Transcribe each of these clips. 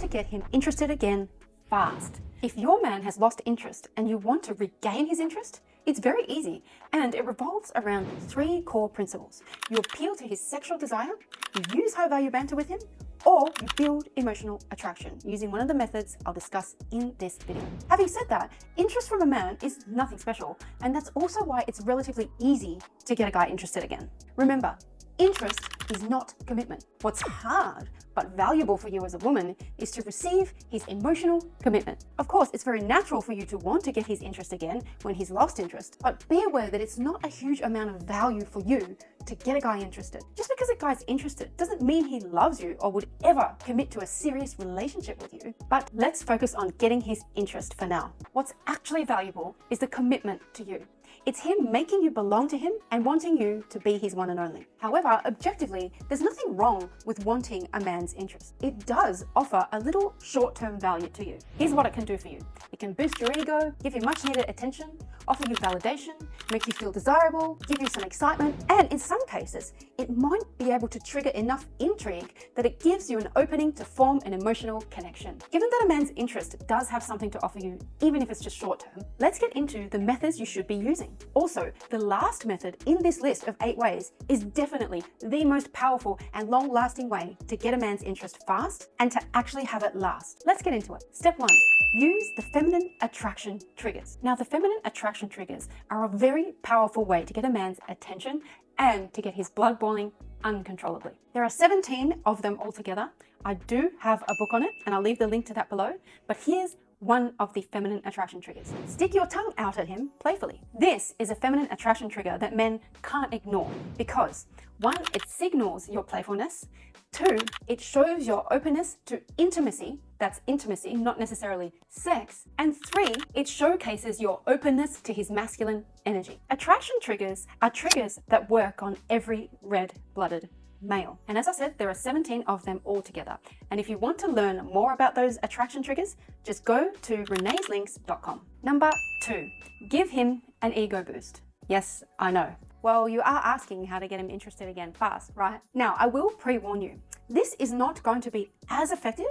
to get him interested again fast. If your man has lost interest and you want to regain his interest, it's very easy, and it revolves around 3 core principles. You appeal to his sexual desire, you use high value banter with him, or you build emotional attraction using one of the methods I'll discuss in this video. Having said that, interest from a man is nothing special, and that's also why it's relatively easy to get a guy interested again. Remember, interest is not commitment. What's hard but valuable for you as a woman is to receive his emotional commitment. Of course, it's very natural for you to want to get his interest again when he's lost interest, but be aware that it's not a huge amount of value for you to get a guy interested. Just because a guy's interested doesn't mean he loves you or would ever commit to a serious relationship with you. But let's focus on getting his interest for now. What's actually valuable is the commitment to you. It's him making you belong to him and wanting you to be his one and only. However, objectively, there's nothing wrong with wanting a man's interest. It does offer a little short-term value to you. Here's what it can do for you. It can boost your ego, give you much needed attention, offer you validation, make you feel desirable, give you some excitement, and in some cases, it might be able to trigger enough intrigue that it gives you an opening to form an emotional connection. Given that a man's interest does have something to offer you, even if it's just short-term, let's get into the methods you should be using. Also, the last method in this list of 8 ways is definitely the most powerful and long-lasting way to get a man's interest fast and to actually have it last. Let's get into it. Step 1. Use the feminine attraction triggers. Now, the feminine attraction triggers are a very powerful way to get a man's attention and to get his blood boiling uncontrollably. There are 17 of them altogether. I do have a book on it, and I'll leave the link to that below, but here's one of the feminine attraction triggers. Stick your tongue out at him playfully. This is a feminine attraction trigger that men can't ignore because 1, it signals your playfulness. 2, it shows your openness to intimacy. That's intimacy, not necessarily sex. And 3, it showcases your openness to his masculine energy. Attraction triggers are triggers that work on every red-blooded male. And as I said, there are 17 of them all together. And if you want to learn more about those attraction triggers, just go to reneeslinks.com. Number 2, give him an ego boost. Yes, I know. Well, you are asking how to get him interested again fast, right? Now, I will pre-warn you, this is not going to be as effective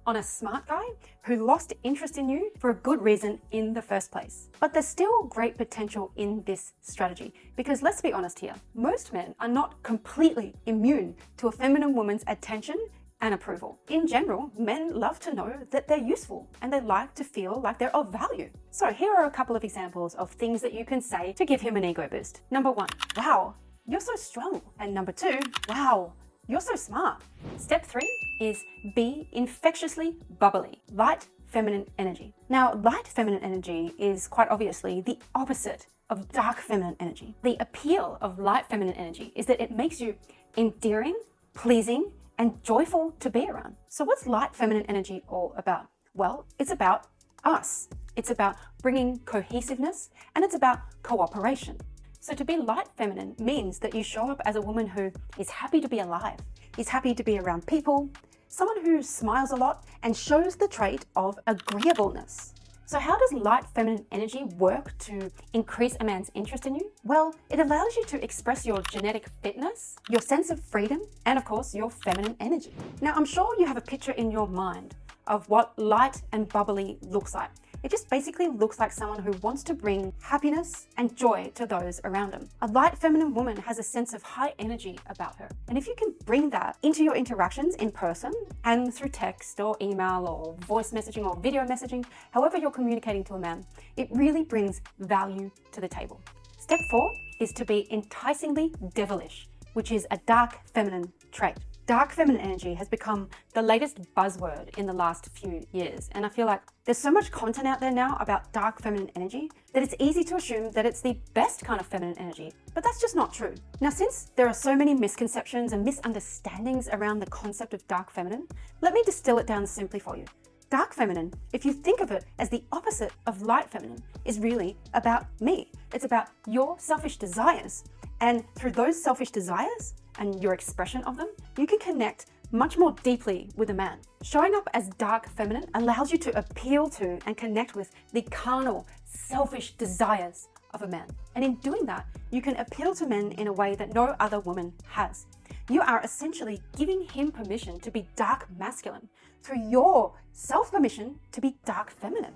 on a smart guy who lost interest in you for a good reason in the first place. But there's still great potential in this strategy because let's be honest here, most men are not completely immune to a feminine woman's attention and approval. In general, men love to know that they're useful and they like to feel like they're of value. So here are a couple of examples of things that you can say to give him an ego boost. Number 1, wow, you're so strong. And number 2, wow, you're so smart. Step 3 is be infectiously bubbly. Light feminine energy. Now, light feminine energy is quite obviously the opposite of dark feminine energy. The appeal of light feminine energy is that it makes you endearing, pleasing, and joyful to be around. So what's light feminine energy all about? Well, it's about us. It's about bringing cohesiveness and it's about cooperation. So to be light feminine means that you show up as a woman who is happy to be alive, is happy to be around people, someone who smiles a lot and shows the trait of agreeableness. So how does light feminine energy work to increase a man's interest in you? Well, it allows you to express your genetic fitness, your sense of freedom, and of course, your feminine energy. Now, I'm sure you have a picture in your mind of what light and bubbly looks like. It just basically looks like someone who wants to bring happiness and joy to those around them. A light feminine woman has a sense of high energy about her. And if you can bring that into your interactions in person and through text or email or voice messaging or video messaging, however you're communicating to a man, it really brings value to the table. Step 4 is to be enticingly devilish, which is a dark feminine trait. Dark feminine energy has become the latest buzzword in the last few years. And I feel like there's so much content out there now about dark feminine energy that it's easy to assume that it's the best kind of feminine energy. But that's just not true. Now, since there are so many misconceptions and misunderstandings around the concept of dark feminine, let me distill it down simply for you. Dark feminine, if you think of it as the opposite of light feminine, is really about me. It's about your selfish desires. And through those selfish desires and your expression of them, you can connect much more deeply with a man. Showing up as dark feminine allows you to appeal to and connect with the carnal, selfish desires of a man. And in doing that, you can appeal to men in a way that no other woman has. You are essentially giving him permission to be dark masculine through your self-permission to be dark feminine.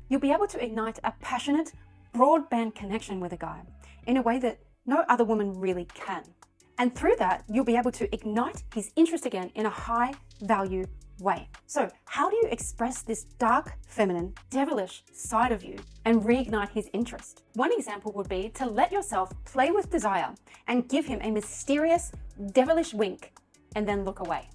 You'll be able to ignite a passionate, broadband connection with a guy in a way that no other woman really can. And through that, you'll be able to ignite his interest again in a high-value way. So how do you express this dark, feminine, devilish side of you and reignite his interest? One example would be to let yourself play with desire and give him a mysterious, devilish wink and then look away.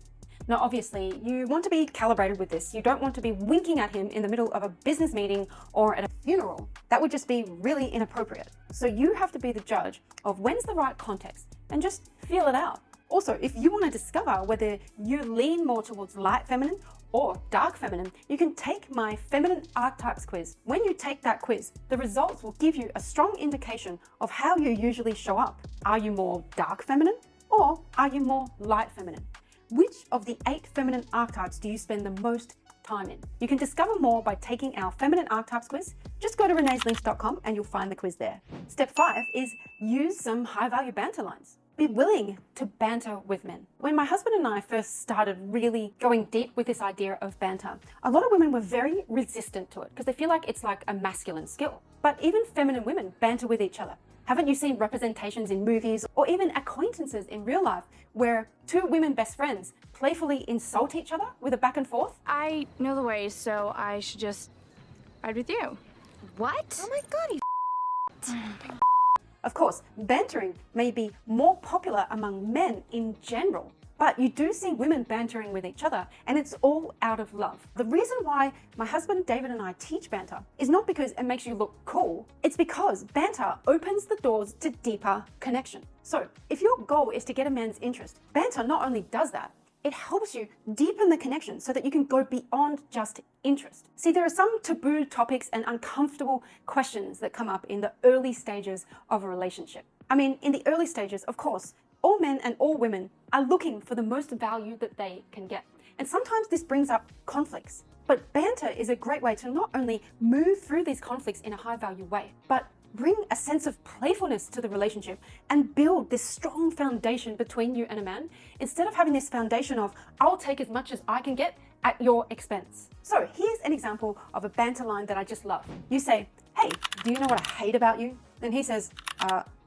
Now, obviously, you want to be calibrated with this. You don't want to be winking at him in the middle of a business meeting or at a funeral. That would just be really inappropriate. So you have to be the judge of when's the right context and just feel it out. Also, if you want to discover whether you lean more towards light feminine or dark feminine, you can take my feminine archetypes quiz. When you take that quiz, the results will give you a strong indication of how you usually show up. Are you more dark feminine or are you more light feminine? Which of the 8 feminine archetypes do you spend the most time in? You can discover more by taking our feminine archetypes quiz. Just go to reneeslinks.com and you'll find the quiz there. Step 5 is use some high-value banter lines. Be willing to banter with men. When my husband and I first started really going deep with this idea of banter, a lot of women were very resistant to it because they feel like it's like a masculine skill. But even feminine women banter with each other. Haven't you seen representations in movies or even acquaintances in real life where 2 women best friends playfully insult each other with a back and forth? I know the way, so I should just ride with you. What? Oh my god, Of course, bantering may be more popular among men in general, but you do see women bantering with each other, and it's all out of love. The reason why my husband David and I teach banter is not because it makes you look cool, it's because banter opens the doors to deeper connection. So if your goal is to get a man's interest, banter not only does that, it helps you deepen the connection so that you can go beyond just interest. See, there are some taboo topics and uncomfortable questions that come up in the early stages of a relationship. I mean, in the early stages, of course, all men and all women are looking for the most value that they can get. And sometimes this brings up conflicts. But banter is a great way to not only move through these conflicts in a high value way, but bring a sense of playfulness to the relationship and build this strong foundation between you and a man, instead of having this foundation of, I'll take as much as I can get at your expense. So here's an example of a banter line that I just love. You say, hey, do you know what I hate about you? And he says,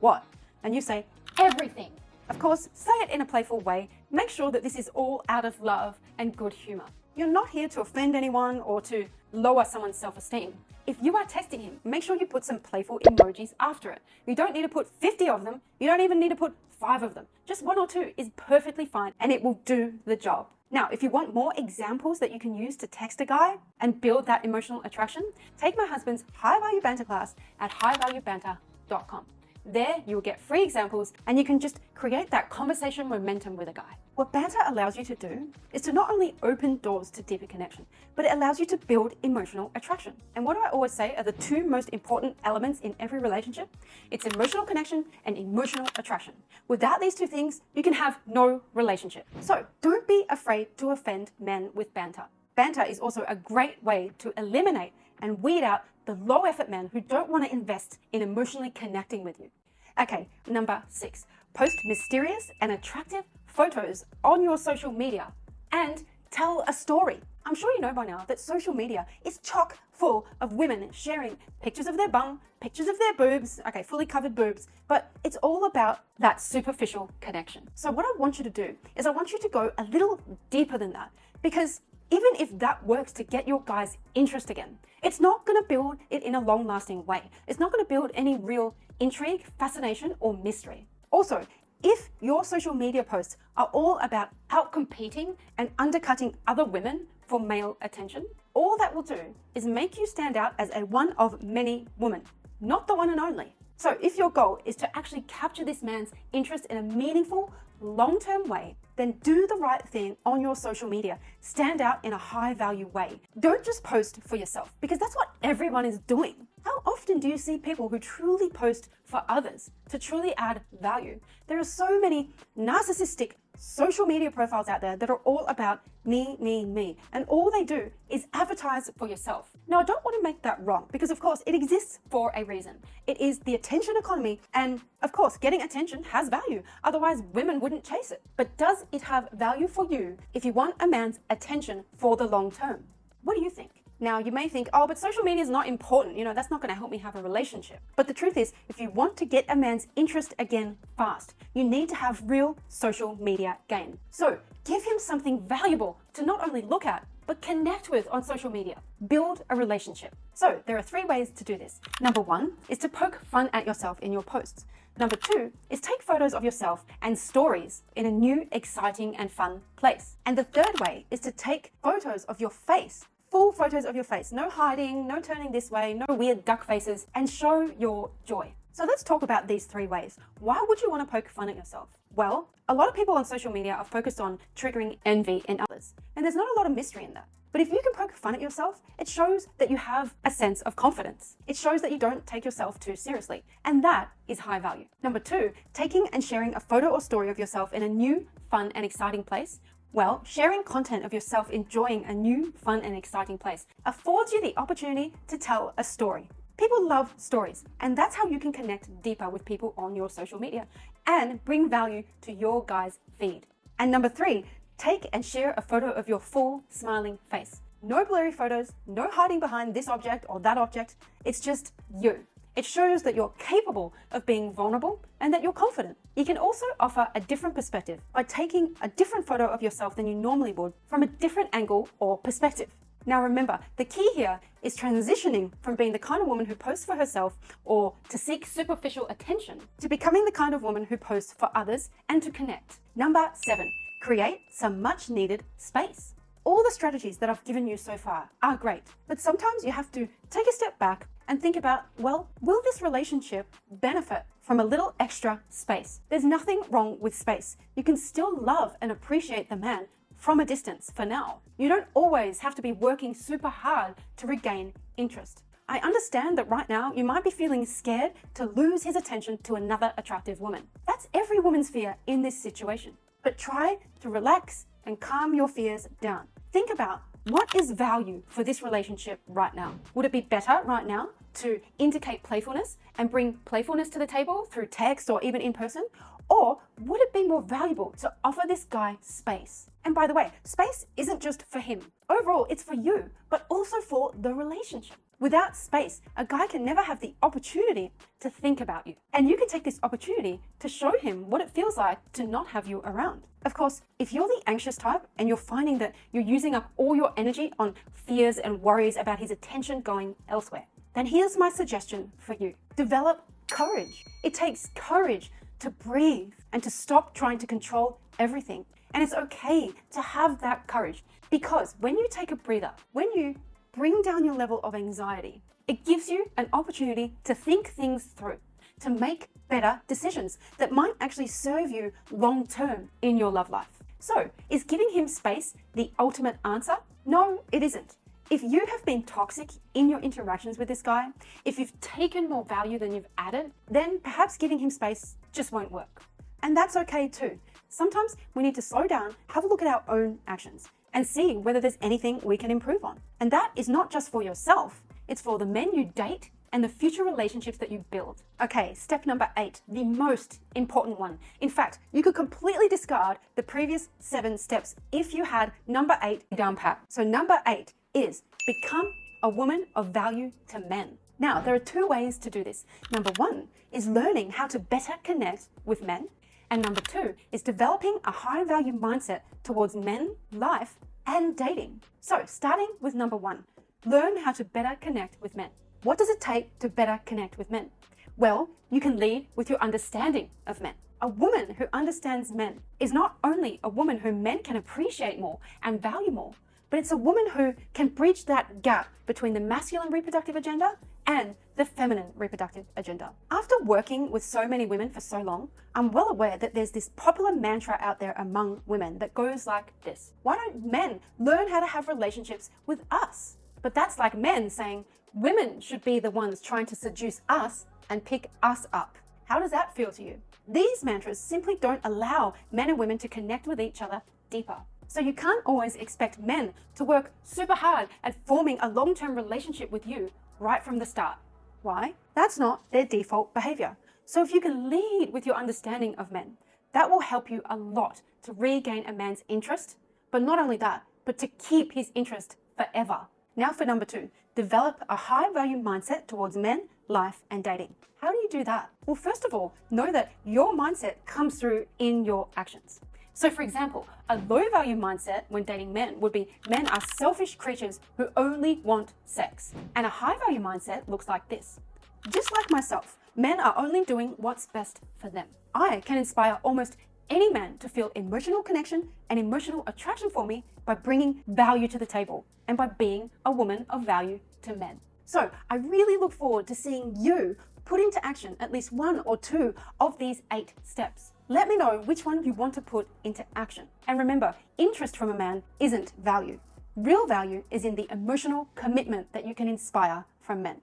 what? And you say, everything. Of course, say it in a playful way. Make sure that this is all out of love and good humor. You're not here to offend anyone or to lower someone's self-esteem. If you are testing him, make sure you put some playful emojis after it. You don't need to put 50 of them. You don't even need to put 5 of them. Just 1 or 2 is perfectly fine and it will do the job. Now, if you want more examples that you can use to text a guy and build that emotional attraction, take my husband's High Value Banter class at highvaluebanter.com. There, you will get free examples and you can just create that conversation momentum with a guy. What banter allows you to do is to not only open doors to deeper connection, but it allows you to build emotional attraction. And what do I always say are the 2 most important elements in every relationship? It's emotional connection and emotional attraction. Without these 2 things, you can have no relationship. So don't be afraid to offend men with banter. Banter is also a great way to eliminate and weed out the low effort men who don't want to invest in emotionally connecting with you. Okay, number 6, post mysterious and attractive photos on your social media and tell a story. I'm sure you know by now that social media is chock full of women sharing pictures of their bum, pictures of their boobs, okay, fully covered boobs, but it's all about that superficial connection. So what I want you to do is I want you to go a little deeper than that, because even if that works to get your guy's interest again, it's not going to build it in a long-lasting way. It's not going to build any real intrigue, fascination, or mystery. Also, if your social media posts are all about outcompeting and undercutting other women for male attention, all that will do is make you stand out as a one of many women, not the one and only. So if your goal is to actually capture this man's interest in a meaningful, long-term way, then do the right thing on your social media. Stand out in a high-value way. Don't just post for yourself, because that's what everyone is doing. How often do you see people who truly post for others to truly add value? There are so many narcissistic social media profiles out there that are all about me, and all they do is advertise for yourself. Now, I don't want to make that wrong because, of course, it exists for a reason. It is the attention economy, and of course, getting attention has value. Otherwise, women wouldn't chase it. But does it have value for you if you want a man's attention for the long term? What do you think? Now, you may think, oh, but social media is not important. You know, that's not going to help me have a relationship. But the truth is, if you want to get a man's interest again fast, you need to have real social media game. So give him something valuable to not only look at, but connect with on social media. Build a relationship. So there are 3 ways to do this. Number 1 is to poke fun at yourself in your posts. Number 2 is take photos of yourself and stories in a new, exciting and fun place. And the 3rd way is to take photos of your face, full photos of your face, no hiding, no turning this way, no weird duck faces, and show your joy. So let's talk about these 3 ways. Why would you want to poke fun at yourself? Well, a lot of people on social media are focused on triggering envy in others, and there's not a lot of mystery in that. But if you can poke fun at yourself, it shows that you have a sense of confidence. It shows that you don't take yourself too seriously, and that is high value. Number 2, taking and sharing a photo or story of yourself in a new, fun and exciting place. Well, sharing content of yourself enjoying a new, fun and exciting place affords you the opportunity to tell a story. People love stories, and that's how you can connect deeper with people on your social media and bring value to your guy's feed. And number 3, take and share a photo of your full smiling face. No blurry photos, no hiding behind this object or that object. It's just you. It shows that you're capable of being vulnerable and that you're confident. You can also offer a different perspective by taking a different photo of yourself than you normally would from a different angle or perspective. Now remember, the key here is transitioning from being the kind of woman who posts for herself or to seek superficial attention to becoming the kind of woman who posts for others and to connect. Number 7, create some much needed space. All the strategies that I've given you so far are great, but sometimes you have to take a step back and think about, well, will this relationship benefit from a little extra space? There's nothing wrong with space. You can still love and appreciate the man from a distance for now. You don't always have to be working super hard to regain interest. I understand that right now you might be feeling scared to lose his attention to another attractive woman. That's every woman's fear in this situation. But try to relax and calm your fears down. Think about, what is value for this relationship right now? Would it be better right now to indicate playfulness and bring playfulness to the table through text or even in person? Or would it be more valuable to offer this guy space? And by the way, space isn't just for him. Overall, it's for you, but also for the relationship. Without space, a guy can never have the opportunity to think about you. And you can take this opportunity to show him what it feels like to not have you around. Of course, if you're the anxious type and you're finding that you're using up all your energy on fears and worries about his attention going elsewhere, then here's my suggestion for you. Develop courage. It takes courage to breathe and to stop trying to control everything. And it's okay to have that courage, because when you take a breather, when you bring down your level of anxiety, it gives you an opportunity to think things through, to make better decisions that might actually serve you long term in your love life. So, is giving him space the ultimate answer? No, it isn't. If you have been toxic in your interactions with this guy, if you've taken more value than you've added, then perhaps giving him space just won't work. And that's okay too. Sometimes we need to slow down, have a look at our own actions, and see whether there's anything we can improve on. And that is not just for yourself, it's for the men you date and the future relationships that you build. Okay, step number 8, the most important one. In fact, you could completely discard the previous 7 steps if you had number 8 down pat. So number 8 is become a woman of value to men. Now, there are 2 ways to do this. Number 1 is learning how to better connect with men. And number 2 is developing a high value mindset towards men, life, and dating. So starting with number 1, learn how to better connect with men. What does it take to better connect with men? Well, you can lead with your understanding of men. A woman who understands men is not only a woman who men can appreciate more and value more, but it's a woman who can bridge that gap between the masculine reproductive agenda and the feminine reproductive agenda. After working with so many women for so long, I'm well aware that there's this popular mantra out there among women that goes like this: why don't men learn how to have relationships with us? But that's like men saying women should be the ones trying to seduce us and pick us up. How does that feel to you? These mantras simply don't allow men and women to connect with each other deeper. So you can't always expect men to work super hard at forming a long-term relationship with you right from the start. Why? That's not their default behavior. So if you can lead with your understanding of men, that will help you a lot to regain a man's interest, but not only that, but to keep his interest forever. Now for number 2, develop a high-value mindset towards men, life, and dating. How do you do that? Well, first of all, know that your mindset comes through in your actions. So for example, a low-value mindset when dating men would be men are selfish creatures who only want sex. And a high-value mindset looks like this. Just like myself, men are only doing what's best for them. I can inspire almost any man to feel emotional connection and emotional attraction for me by bringing value to the table and by being a woman of value to men. So I really look forward to seeing you put into action at least 1 or 2 of these 8 steps. Let me know which one you want to put into action. And remember, interest from a man isn't value. Real value is in the emotional commitment that you can inspire from men.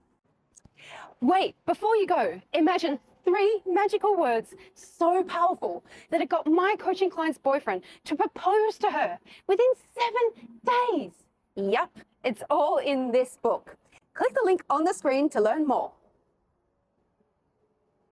Wait, before you go, imagine 3 magical words so powerful that it got my coaching client's boyfriend to propose to her within 7 days. Yup, it's all in this book. Click the link on the screen to learn more.